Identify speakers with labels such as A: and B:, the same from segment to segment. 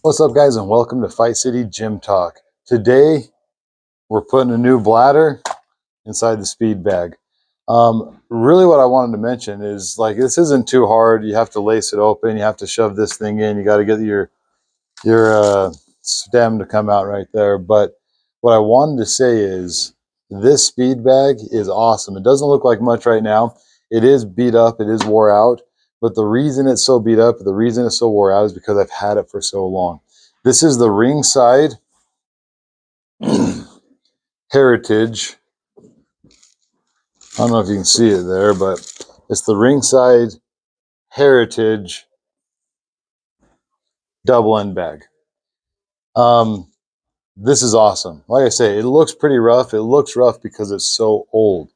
A: What's up, guys, and welcome to Fight City Gym Talk. Today we're putting a new bladder inside the speed bag. Really what I wanted to mention is, like, this isn't too hard. You have to lace it open, you have to shove this thing in, you got to get your stem to come out right there. But what I wanted to say is this speed bag is awesome. It doesn't look like much right now. It is beat up, it is wore out, but the reason it's so beat up, the reason it's so wore out is because I've had it for so long. This is the Ringside Heritage. I don't know if you can see it there, but it's the Ringside Heritage double end bag. This is awesome. Like I say, it looks pretty rough. It looks rough because it's so old.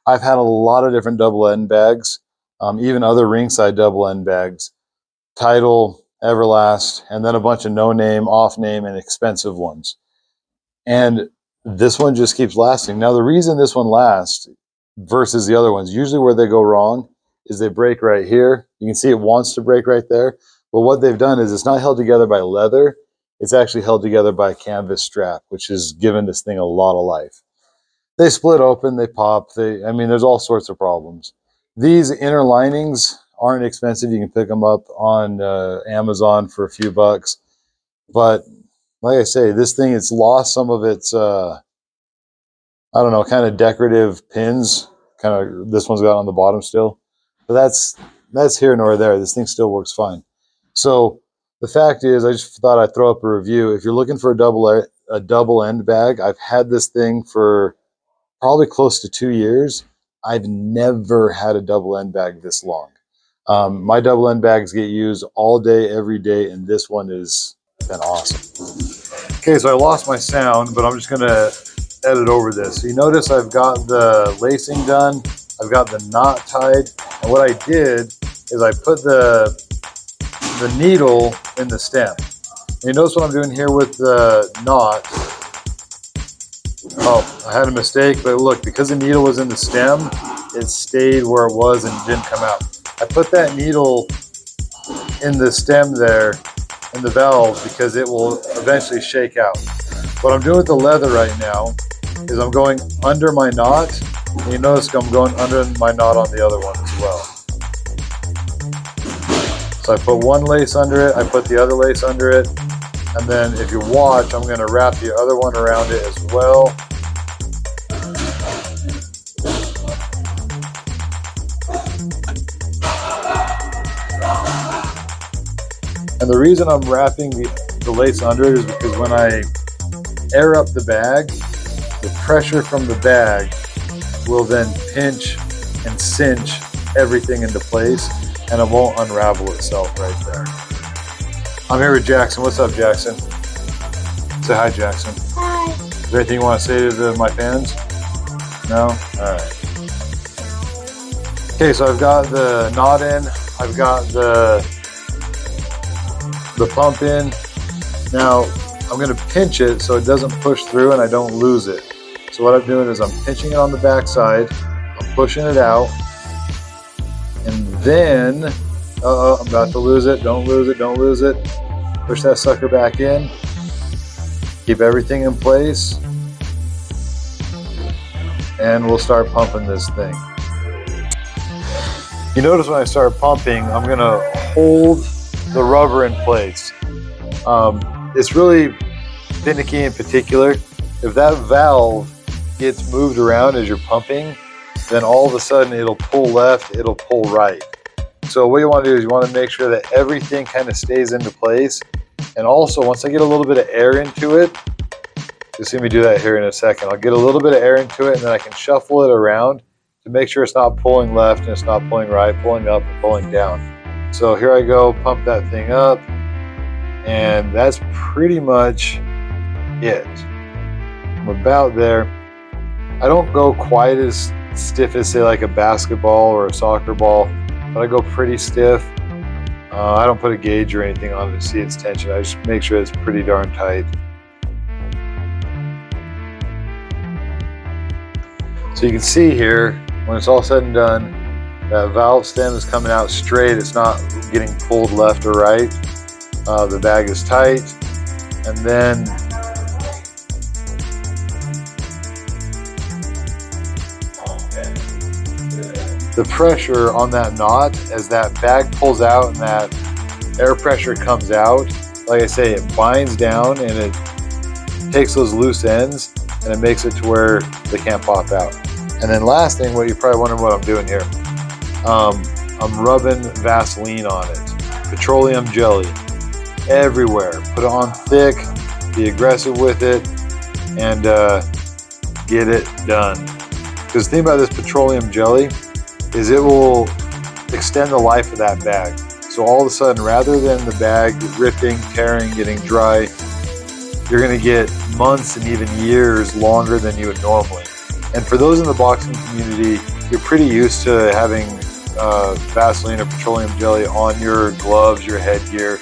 A: I've had a lot of different double end bags, even other Ringside double end bags, Tidal, Everlast, and then a bunch of no-name, off-name, and expensive ones. And this one just keeps lasting. Now, the reason this one lasts versus the other ones, usually where they go wrong is they break right here. You can see it wants to break right there. But what they've done is it's not held together by leather. It's actually held together by a canvas strap, which has given this thing a lot of life. They split open, they pop. There's all sorts of problems. These inner linings aren't expensive. You can pick them up on Amazon for a few bucks. But like I say, this thing, it's lost some of its, kind of decorative pins. This one's got on the bottom still. But that's here nor there. This thing still works fine. So the fact is, I just thought I'd throw up a review. If you're looking for a double end bag, I've had this thing for probably close to 2 years. I've never had a double end bag this long. My double end bags get used all day, every day, and this one has been awesome. Okay, so I lost my sound, but I'm just gonna edit over this. So you notice I've got the lacing done, I've got the knot tied, and what I did is I put the needle in the stem. And you notice what I'm doing here with the knot. Oh, I had a mistake, but look, because the needle was in the stem, it stayed where it was and didn't come out. I put that needle in the stem there, in the valve, because it will eventually shake out. What I'm doing with the leather right now is I'm going under my knot, and you notice I'm going under my knot on the other one as well. So I put one lace under it, I put the other lace under it, and then if you watch, I'm going to wrap the other one around it as well. And the reason I'm wrapping the lace under it is because when I air up the bag, the pressure from the bag will then pinch and cinch everything into place, and it won't unravel itself right there. I'm here with Jackson. What's up, Jackson? Say hi, Jackson.
B: Hi.
A: Is there anything you want to say to my fans? No? All right. Okay, so I've got the knot in. I've got the pump in. Now, I'm going to pinch it so it doesn't push through and I don't lose it. So what I'm doing is I'm pinching it on the back side. I'm pushing it out. And then, I'm about to lose it. Don't lose it. Don't lose it. Push that sucker back in. Keep everything in place. And we'll start pumping this thing. You notice when I start pumping, I'm going to hold the rubber in place. It's really finicky in particular. If that valve gets moved around as you're pumping, then all of a sudden it'll pull left, it'll pull right. So what you want to do is you want to make sure that everything kind of stays into place. And also, once I get a little bit of air into it, you'll see me do that here in a second. I'll get a little bit of air into it and then I can shuffle it around to make sure it's not pulling left and it's not pulling right, pulling up and pulling down. So here I go, pump that thing up, and that's pretty much it. I'm about there. I don't go quite as stiff as, say, like a basketball or a soccer ball, but I go pretty stiff. I don't put a gauge or anything on it to see its tension. I just make sure it's pretty darn tight. So you can see here, when it's all said and done, That valve stem is coming out straight. It's not getting pulled left or right. The bag is tight. And then the pressure on that knot, as that bag pulls out and that air pressure comes out, like I say, it binds down and it takes those loose ends and it makes it to where they can't pop out. And then last thing, what you're probably wondering what I'm doing here, I'm rubbing Vaseline on it, petroleum jelly everywhere. Put it on thick, be aggressive with it, and get it done. Because the thing about this petroleum jelly is it will extend the life of that bag. So all of a sudden, rather than the bag ripping, tearing, getting dry, you're going to get months and even years longer than you would normally. And for those in the boxing community, you're pretty used to having Vaseline or petroleum jelly on your gloves, your headgear,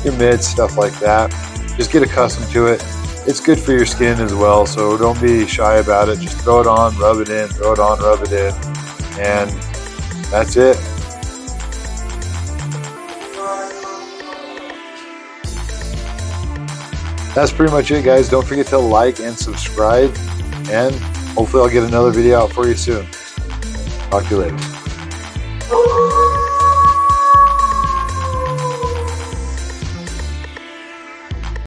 A: your mitts, stuff like that. Just get accustomed to it. It's good for your skin as well, so don't be shy about it. Just throw it on, rub it in, throw it on, rub it in, and that's it. That's pretty much it, guys. Don't forget to like and subscribe, and hopefully I'll get another video out for you soon. Talk to you later.